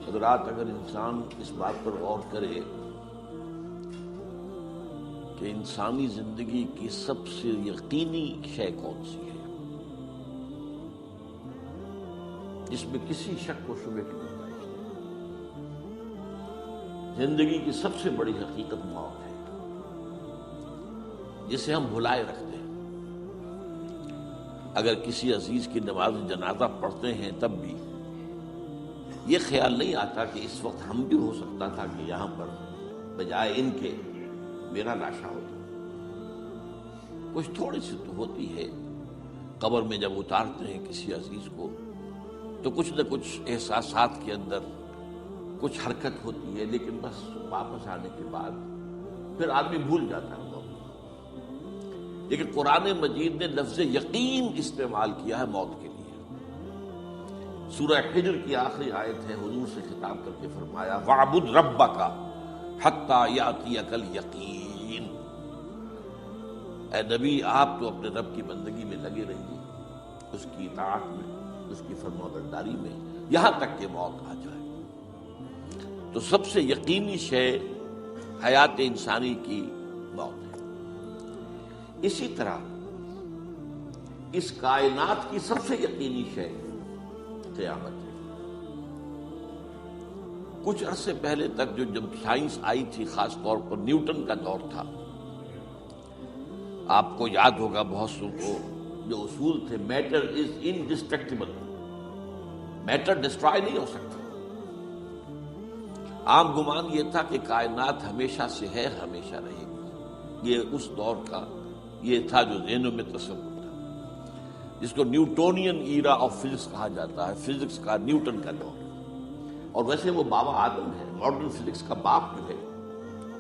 حضرات، اگر انسان اس بات پر غور کرے کہ انسانی زندگی کی سب سے یقینی شے کون سی ہے جس میں کسی شک و شبہ کی گنجائش نہیں، زندگی کی سب سے بڑی حقیقت موت ہے، جسے ہم بھلائے رکھتے ہیں۔ اگر کسی عزیز کی نماز جنازہ پڑھتے ہیں تب بھی یہ خیال نہیں آتا کہ اس وقت ہم بھی ہو سکتا تھا کہ یہاں پر بجائے ان کے میرا لاشا ہوتا۔ کچھ تھوڑی سی تو ہوتی ہے، قبر میں جب اتارتے ہیں کسی عزیز کو تو کچھ نہ کچھ احساسات کے اندر کچھ حرکت ہوتی ہے، لیکن بس واپس آنے کے بعد پھر آدمی بھول جاتا ہے۔ لیکن قرآن مجید نے لفظ یقین استعمال کیا ہے موت کے لیے۔ سورہ حجر کی آخری آیت ہے، حضور سے خطاب کر کے فرمایا وَاعْبُدْ رَبَّكَ حَتَّى يَأْتِيَكَ الْيَقِينُ۔ اے نبی، آپ تو اپنے رب کی بندگی میں لگے رہیے، اس کی اطاعت میں، اس کی فرمانبرداری میں، یہاں تک کہ موت آ جائے۔ تو سب سے یقینی شے حیات انسانی کی موت ہے۔ اسی طرح اس کائنات کی سب سے یقینی شے قیامت ہے۔ کچھ عرصے پہلے تک جب سائنس آئی تھی، خاص طور پر نیوٹن کا دور تھا، آپ کو یاد ہوگا بہت سو کو جو اصول تھے، میٹر از انڈسٹرکٹیبل، میٹر ڈسٹرائے نہیں ہو سکتا۔ عام گمان یہ تھا کہ کائنات ہمیشہ سے ہے، ہمیشہ رہے گی۔ یہ اس دور کا یہ تھا جو ذہنوں میں تصور تھا، جس کو نیوٹونین ایرا آف فزکس کہا جاتا ہے، فزکس کا نیوٹن کا دور۔ اور ویسے وہ بابا آدم ہے، ماڈرن فزکس کا باپ جو ہے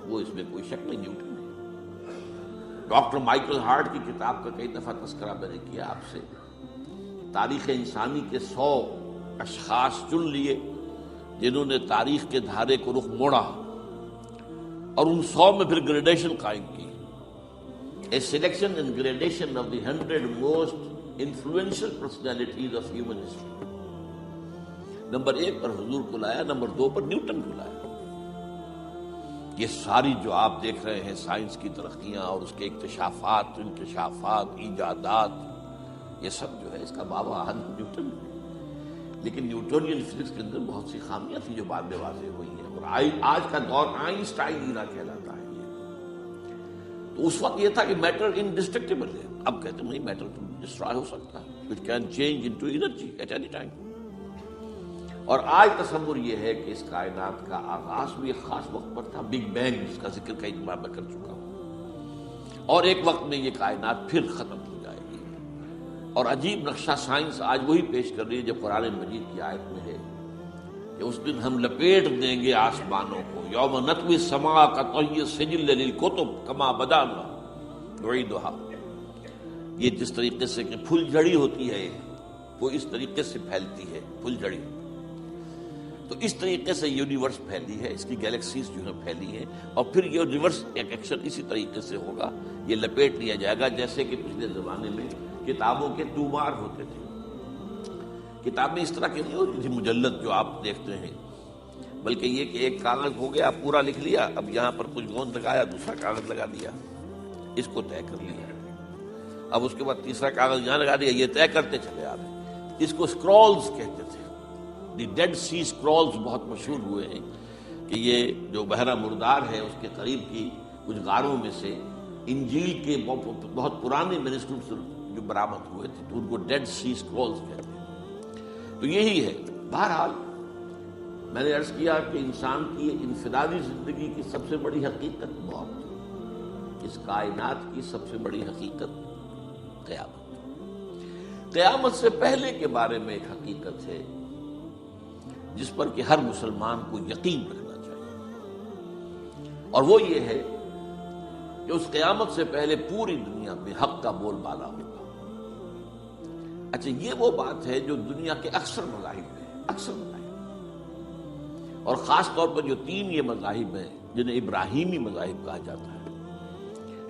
وہ، اس میں کوئی شک نہیں، نیوٹن ہے۔ ڈاکٹر مائیکل ہارٹ کی کتاب کا کئی دفعہ تذکرہ میں نے کیا آپ سے۔ تاریخ انسانی کے 100 اشخاص چن لیے جنہوں نے تاریخ کے دھارے کو رخ موڑا، اور ان 100 میں پھر گریڈیشن قائم کی۔ A selection and gradation of the 100 most influential personalities of human history۔ Number 1 پر حضور کو لایا، نمبر 2 پر نیوٹن کو لایا۔ یہ ساری جو آپ دیکھ رہے ہیں سائنس کی ترقیاں اور اس کے اکتشافات، انکشافات، ایجادات، یہ سب جو ہے اس کا بابا آدم نیوٹن ہے۔ لیکن نیوٹونین فزکس کے اندر بہت سی خامیاں تھیں جو بعد میں واضح ہوئی ہیں، اور آج کا دور آئنسٹائن ایرا کہلاتا ہے۔ تو اس وقت یہ تھا کہ میٹر انڈسٹرکٹیبل ہے، اب کہتے ہیں نہیں، میٹر تو ڈسٹرائے ہو سکتا ہے، it can change into energy at any time. اور آج تصور یہ ہے کہ اس کائنات کا آغاز بھی ایک خاص وقت پر تھا، بگ بینگ، جس کا ذکر کئی بار میں کر چکا ہوں، اور ایک وقت میں یہ کائنات پھر ختم ہو جائے گی۔ اور عجیب نقشہ سائنس آج وہی پیش کر رہی ہے جو قرآن مجید کی آیت میں ہے کہ اس دن ہم لپیٹ دیں گے آسمانوں کو، یوم نطوی السماء کطی السجل للکتب کما بدانا نعیدھا۔ یہ جس طریقے سے کہ پھل جھڑی ہوتی ہے وہ اس طریقے سے پھیلتی ہے، پھل جھڑی، تو اس طریقے سے یونیورس پھیلی ہے، اس کی گیلیکسیز جو ہیں پھیلی ہیں، اور پھر یہ یونیورس ایک ایکشن اسی طریقے سے ہوگا، یہ لپیٹ لیا جائے گا جیسے کہ پچھلے زمانے میں کتابوں کے تومار ہوتے تھے۔ کتابیں اس طرح کی نہیں ہوتی تھی مجلد جو آپ دیکھتے ہیں، بلکہ یہ کہ ایک کاغذ ہو گیا، پورا لکھ لیا، اب یہاں پر کچھ گوند لگایا، دوسرا کاغذ لگا دیا، اس کو طے کر لیا، اب اس کے بعد تیسرا کاغذ یہاں لگا دیا، یہ طے کرتے چلے آ رہے۔ اس کو اسکرولز کہتے تھے، دی ڈیڈ سی اسکرولز بہت مشہور ہوئے ہیں کہ یہ جو بحیرہ مردار ہے اس کے قریب کی کچھ غاروں میں سے انجیل کے بہت پرانے مینuscripts جو برآمد ہوئے تھے، تو ان کو ڈیڈ سی اسکرولز کہتے ہیں۔ تو یہی ہے۔ بہرحال میں نے عرض کیا کہ انسان کی انفرادی زندگی کی سب سے بڑی حقیقت موت، اس کائنات کی سب سے بڑی حقیقت قیامت۔ قیامت سے پہلے کے بارے میں ایک حقیقت ہے جس پر کہ ہر مسلمان کو یقین رکھنا چاہیے، اور وہ یہ ہے کہ اس قیامت سے پہلے پوری دنیا میں حق کا بول بالا ہوگا۔ اچھا، یہ وہ بات ہے جو دنیا کے اکثر مذاہب میں ہے، اکثر مذاہب، اور خاص طور پر جو 3 یہ مذاہب ہیں جنہیں ابراہیمی مذاہب کہا جاتا ہے،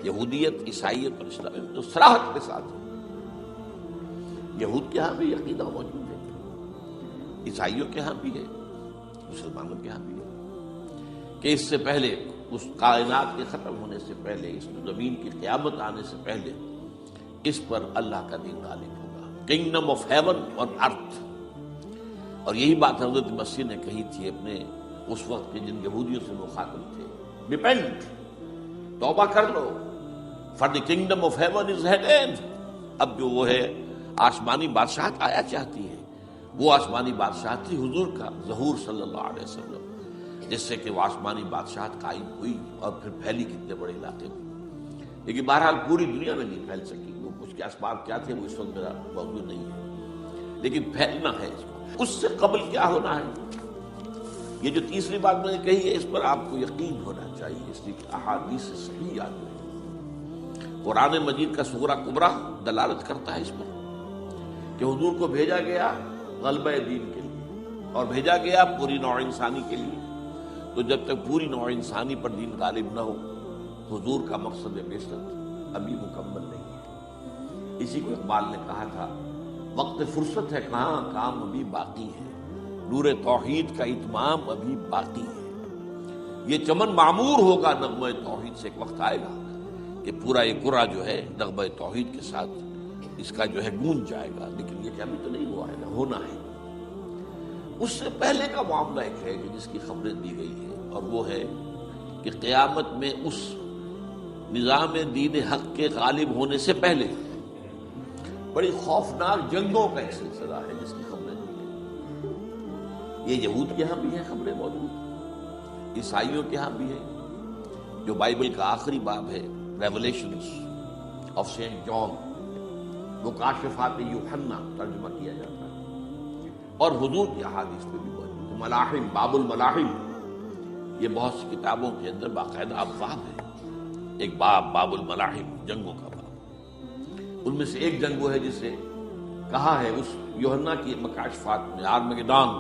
یہودیت، عیسائیت اور اسلام، جو صراحت کے ساتھ ہے۔ یہود کے ہاں بھی عقیدہ موجود ہے، عیسائیوں کے ہاں بھی ہے، مسلمانوں کے ہاں بھی ہے کہ اس سے پہلے، اس کائنات کے ختم ہونے سے پہلے، اس زمین کی قیامت آنے سے پہلے اس پر اللہ کا دین غالب ہوگا، کنگڈم آف ہیون اور ارتھ۔ اور یہی بات حضرت مسیح نے کہی تھی اپنے اس وقت کے جن یہودیوں سے مخاطب تھے، ریپینٹ، توبہ کر لو، for the kingdom of heaven is at hand. اب جو وہ ہے آسمانی بادشاہت آیا چاہتی ہے، وہ آسمانی بادشاہت تھی حضور کا ظہور صلی اللہ علیہ وسلم، جس سے کہ وہ آسمانی بادشاہت قائم ہوئی اور پھر پھیلی کتنے بڑے علاقے میں۔ لیکن بہرحال پوری دنیا میں نہیں پھیل سکی، وہ اس کے اسباب کیا تھے وہ اس وقت میرا موضوع نہیں ہے، لیکن پھیلنا ہے اس کو۔ اس سے قبل کیا ہونا ہے، یہ جو تیسری بات میں نے کہی ہے اس پر آپ کو یقین ہونا چاہیے، اس لیے کہ احادیث صحیح آتی ہے، قرآن مجید کا صغرا کبرا دلالت کرتا ہے اس پر کہ حضور کو بھیجا گیا غلبہ دین کے لیے اور بھیجا گیا پوری نوع انسانی کے لیے۔ تو جب تک پوری نوع انسانی پر دین غالب نہ ہو، حضور کا مقصد بعثت ابھی مکمل نہیں ہے۔ اسی کو اقبال نے کہا تھا، وقت فرصت ہے کہاں، کام ابھی باقی ہے، نور توحید کا اتمام ابھی باقی ہے۔ یہ چمن معمور ہوگا نغمہ توحید سے، ایک وقت آئے گا کہ پورا یہ قرہ جو ہے نغمہ توحید کے ساتھ اس کا جو ہے گونج جائے گا، لیکن یہ ابھی تو نہیں ہوا ہے، نہ ہونا ہے۔ اس سے پہلے کا معاملہ ایک ہے کہ جس کی خبریں دی گئی ہیں، اور وہ ہے کہ قیامت میں اس نظام دین حق کے غالب ہونے سے پہلے بڑی خوفناک جنگوں کا ایک سلسلہ ہے جس کی خبریں دی گئی۔ یہ یہود کے ہاں بھی ہیں خبریں موجود، عیسائیوں کے ہاں بھی ہے۔ جو بائبل کا آخری باب ہے، ریولیشنز آف سینٹ جان، وہ کاشفات یوحنا ترجمہ کیا جاتا ہے، اور حضور کی احادیث میں بھی موجود ہے۔ ملاحم، باب الملاحم، یہ بہت سی کتابوں کے اندر باقاعدہ ابواب ہے، ایک باب الملاحم، جنگوں کا باب۔ ان میں سے ایک جنگ وہ ہے جسے کہا ہے اس یوحنا کی مکاشفات میں آرمگدان،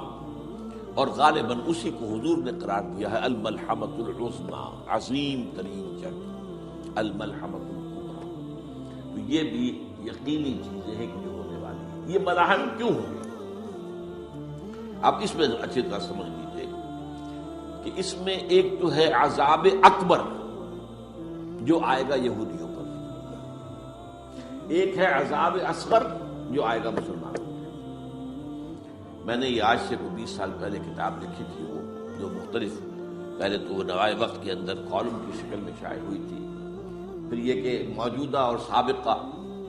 اور غالباً اسی کو حضور نے قرار دیا ہے الملحمۃ العظمیٰ، عظیم ترین جنگ، الملحمۃ الکبریٰ۔ تو یہ بھی یقینی چیزیں ہیں کہ جو ہونے والی ہیں۔ یہ ملاحم کیوں ہوگی؟ آپ اس میں اچھی طرح سمجھ لیجیے کہ اس میں ایک تو ہے عذاب اکبر جو آئے گا یہودیوں پر، ایک ہے عذاب اصغر جو آئے گا مسلمانوں پر۔ میں نے یہ آج سے کوئی 20 سال پہلے کتاب لکھی تھی، وہ جو مختلف، پہلے تو وہ نوائے وقت کے اندر کالم کی شکل میں شائع ہوئی تھی، پھر یہ کہ موجودہ اور سابقہ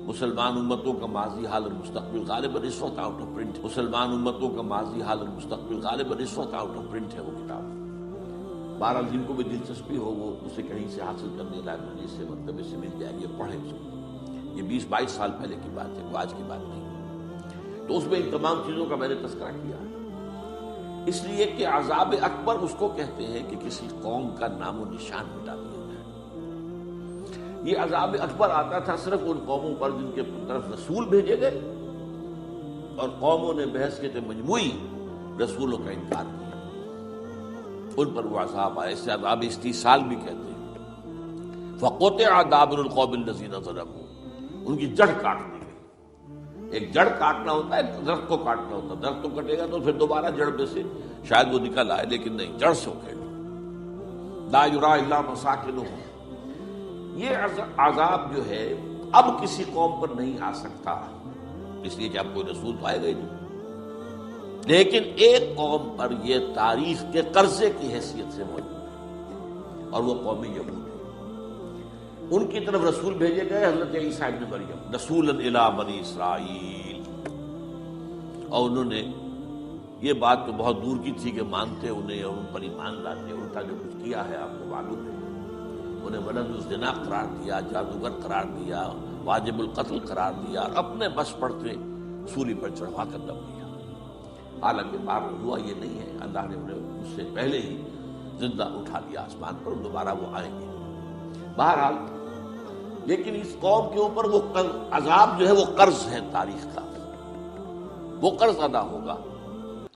مسلمان امتوں کا ماضی حال اور مستقبل، غالباً اس وقت آؤٹ آف پرنٹ، مسلمان امتوں کا ماضی حال اور مستقبل غالباً اس وقت آؤٹ آف پرنٹ ہے وہ کتاب۔ بہرحال جن کو بھی دلچسپی ہو وہ اسے کہیں سے حاصل کرنے، لائبریری سے، مکتبے سے مل جائے گی، پڑھیں اس کو۔ یہ 20-22 سال پہلے کی بات ہے، وہ آج کی بات نہیں۔ تو اس میں ان تمام چیزوں کا میں نے تذکرہ کیا ہے، اس لیے کہ عذاب اکبر اس کو کہتے ہیں کہ کسی قوم کا نام و نشان مٹا دیا جائے۔ یہ عذاب اکبر آتا تھا صرف ان قوموں پر جن کے طرف رسول بھیجے گئے اور قوموں نے بحیثیت مجموعی رسولوں کا انکار کیا، ان پر وہ عذاب آئے۔ اسے عذاب استیصال بھی کہتے ہیں۔ فقطع دابر القوم الذین ظلموا، ان کی جڑ کاٹ دی گئی۔ ایک جڑ کاٹنا ہوتا ہے، درخت کو کاٹنا ہوتا ہے، درخت تو کٹے گا تو پھر دوبارہ جڑ میں سے شاید وہ نکل آئے، لیکن نہیں، جڑ سے اکھیڑ لا یری الا مساکنہم۔ یہ عذاب جو ہے اب کسی قوم پر نہیں آ سکتا، اس لیے کہ اب کوئی رسول تو آئے گا ہی نہیں، لیکن ایک قوم پر یہ تاریخ کے قرضے کی حیثیت سے موجود ہے، اور وہ قوم یہود ہے۔ ان کی طرف رسول بھیجے گئے حضرت عیسیٰ ابن مریم، رسولا الی بنی اسرائیل، اور انہوں نے یہ بات تو بہت دور کی تھی کہ مانتے انہیں اور ان پر ایمان لاتے، الٹا جو کچھ کیا ہے آپ کو معلوم ہے، انہیں ولد الزنا قرار دیا، جادوگر قرار دیا، واجب القتل قرار دیا، اور اپنے بس پڑتے سولی پر چڑھوا کر دم دیا۔ حالانکہ بار ہوا یہ نہیں ہے، اللہ نے انہیں اس سے پہلے ہی زندہ اٹھا لیا آسمان پر، دوبارہ وہ آئیں گے۔ بہرحال لیکن اس قوم کے اوپر وہ عذاب جو ہے وہ قرض ہے تاریخ کا، وہ قرض ادا ہوگا۔